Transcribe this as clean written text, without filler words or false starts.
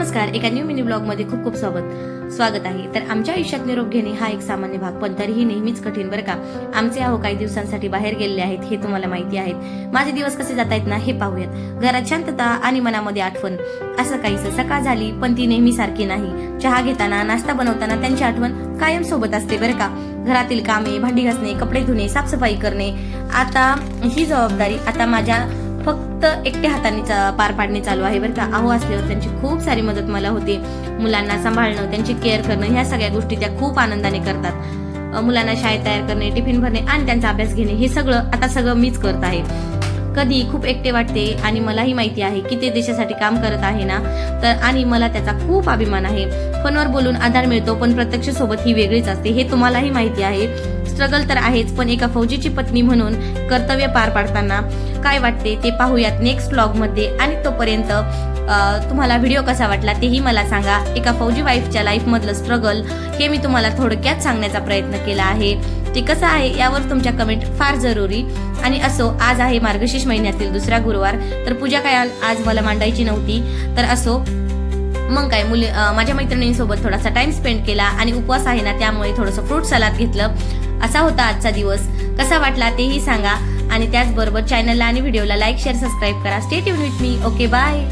नमस्कार, एका new mini blog मध्ये खूप खूप स्वागत आहे। तर आमच्या आयुष्यात निरोप घेणे हा एक सामान्य भाग, पण तरीही नेहमीच कठीण बरं का। आमचे आहो काही दिवसांसाठी बाहेर गेलेले आहेत, हे तुम्हाला माहिती आहे। माझे दिवस कसे जात आहेत ना हे पाहूयात। घरात शांतता आणि मनामध्ये आठवण, असं काहीच। सकाळ झाली पण ती नेहमी सारखी नाही। चहा घेताना, नाश्ता बनवताना त्यांची आठवण कायम सोबत असते बरं का। घरातील कामे, भांडी घासणे, कपडे धुणे, साफसफाई करणे, आता ही जबाबदारी आता माझ्या फक्त एकट्या हाताने पार पाडणे चालू आहे बरं का। आहो असल्यावर त्यांची खूप सारी मदत मला होते। मुलांना सांभाळणं, त्यांची केअर करणं, ह्या सगळ्या गोष्टी त्या खूप आनंदाने करतात। मुलांना शाळेत तयार करणे, टिफिन भरणे आणि त्यांचा अभ्यास घेणे, हे सगळं मीच करत आहे। कधी खूप एकटे वाटते आणि मलाही माहिती आहे की ते देशासाठी काम करत आहे ना, तर आणि मला त्याचा खूप अभिमान आहे। फोनवर बोलून आधार मिळतो, पण प्रत्यक्ष सोबत ही वेगळीच असते, हे तुम्हालाही माहिती आहे। स्ट्रगल तर आहेच, पण एका फौजीची पत्नी म्हणून कर्तव्य पार पाडताना काय वाटते ते पाहूयात नेक्स्ट व्लॉग मध्ये। आणि तोपर्यंत तुम्हाला व्हिडिओ कसा वाटला तेही मला सांगा। एका फौजी वाईफच्या लाईफ मधलं स्ट्रगल हे मी तुम्हाला थोडक्यात सांगण्याचा प्रयत्न केला आहे। ते कसं आहे यावर तुमच्या कमेंट फार जरुरी। आणि असो, आज आहे मार्गशीर्ष महिन्यातील दुसरा गुरुवार, तर पूजा काय आज मला मांडायची नव्हती, तर असो मग काय माझ्या मैत्रिणींसोबत थोडासा टाइम स्पेंड केला आणि उपवास आहे ना, त्यामुळे थोडंसं फ्रूट सलाद घेतलं। असा होता आजचा दिवस, कसा वाटला तेही सांगा। आणि त्याचबरोबर चॅनलला आणि व्हिडिओला लाईक, शेअर, सबस्क्राईब करा। Stay tune with me. Okay, bye.